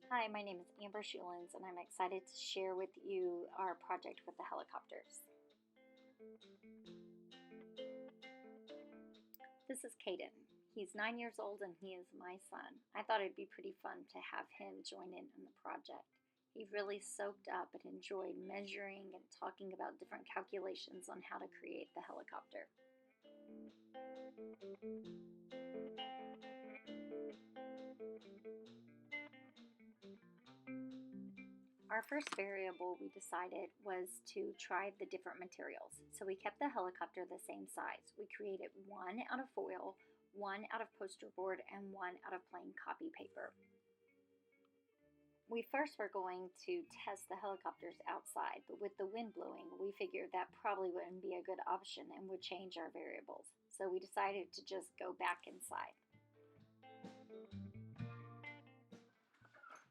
Hi, my name is Amber Schulens, and I'm excited to share with you our project with the helicopters. This is Caden. He's 9 years old and he is my son. I thought it'd be pretty fun to have him join in the project. He really soaked up and enjoyed measuring and talking about different calculations on how to create the helicopter. Our first variable we decided was to try the different materials. So we kept the helicopter the same size. We created one out of foil, one out of poster board, and one out of plain copy paper. We first were going to test the helicopters outside, but with the wind blowing, we figured that probably wouldn't be a good option and would change our variables. So we decided to just go back inside.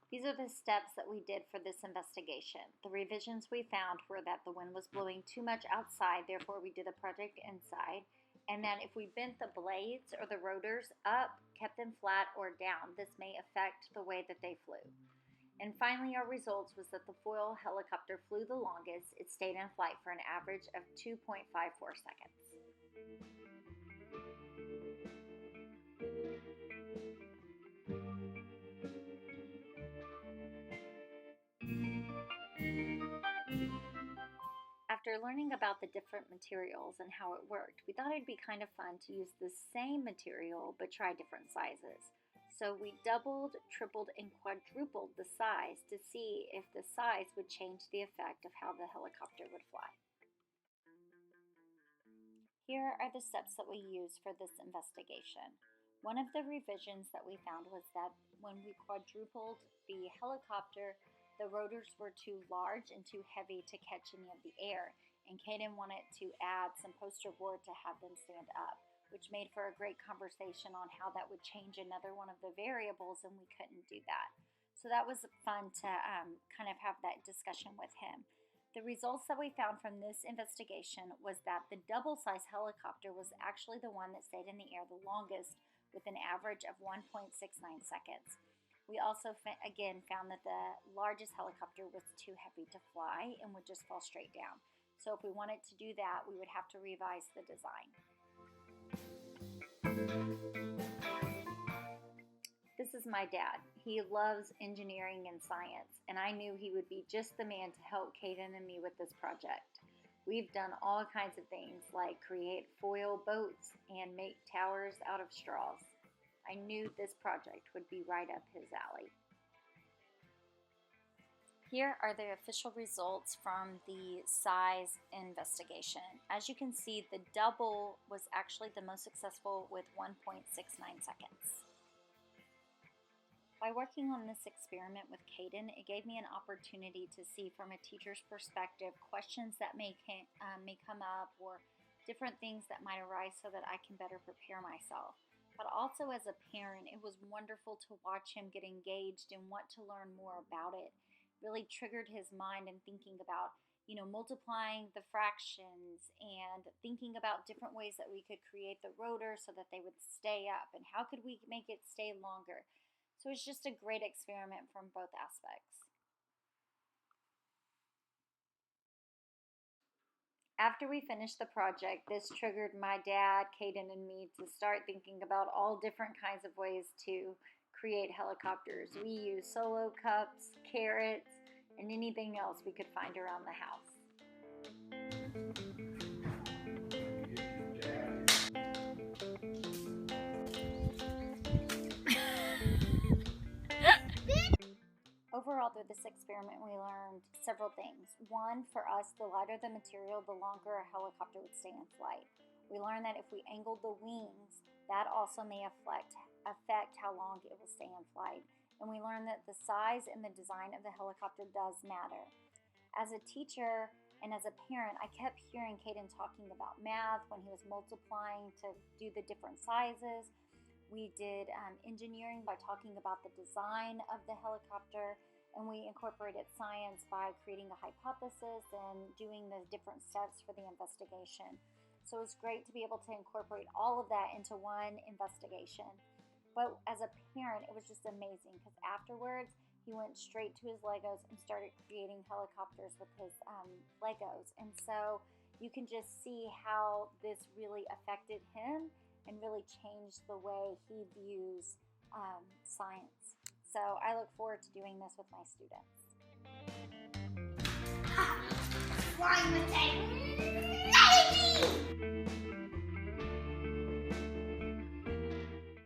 These are the steps that we did for this investigation. The revisions we found were that the wind was blowing too much outside, therefore we did the project inside, and that if we bent the blades or the rotors up, kept them flat or down, this may affect the way that they flew. And finally, our results was that the foil helicopter flew the longest. It stayed in flight for an average of 2.54 seconds. After learning about the different materials and how it worked, we thought it'd be kind of fun to use the same material but try different sizes. So we doubled, tripled, and quadrupled the size to see if the size would change the effect of how the helicopter would fly. Here are the steps that we used for this investigation. One of the revisions that we found was that when we quadrupled the helicopter, the rotors were too large and too heavy to catch any of the air, and Caden wanted to add some poster board to have them stand up, which made for a great conversation on how that would change another one of the variables, and we couldn't do that. So that was fun to kind of have that discussion with him. The results that we found from this investigation was that the double-size helicopter was actually the one that stayed in the air the longest with an average of 1.69 seconds. We also, again, found that the largest helicopter was too heavy to fly and would just fall straight down. So if we wanted to do that, we would have to revise the design. This is my dad. He loves engineering and science, and I knew he would be just the man to help Caden and me with this project. We've done all kinds of things like create foil boats and make towers out of straws. I knew this project would be right up his alley. Here are the official results from the size investigation. As you can see, the double was actually the most successful with 1.69 seconds. By working on this experiment with Caden, it gave me an opportunity to see from a teacher's perspective questions that may come up or different things that might arise so that I can better prepare myself. But also as a parent, it was wonderful to watch him get engaged and want to learn more about it. It really triggered his mind in thinking about multiplying the fractions and thinking about different ways that we could create the rotor so that they would stay up and how could we make it stay longer. So it's just a great experiment from both aspects. After we finished the project, this triggered my dad, Caden, and me to start thinking about all different kinds of ways to create helicopters. We used solo cups, carrots, and anything else we could find around the house. Overall, through this experiment, we learned several things. One, for us, the lighter the material, the longer a helicopter would stay in flight. We learned that if we angled the wings, that also may affect how long it will stay in flight. And we learned that the size and the design of the helicopter does matter. As a teacher and as a parent, I kept hearing Caden talking about math when he was multiplying to do the different sizes. We did engineering by talking about the design of the helicopter, and we incorporated science by creating a hypothesis and doing the different steps for the investigation. So it was great to be able to incorporate all of that into one investigation. But as a parent, it was just amazing because afterwards, he went straight to his Legos and started creating helicopters with his Legos. And so you can just see how this really affected him and really changed the way he views science. So I look forward to doing this with my students.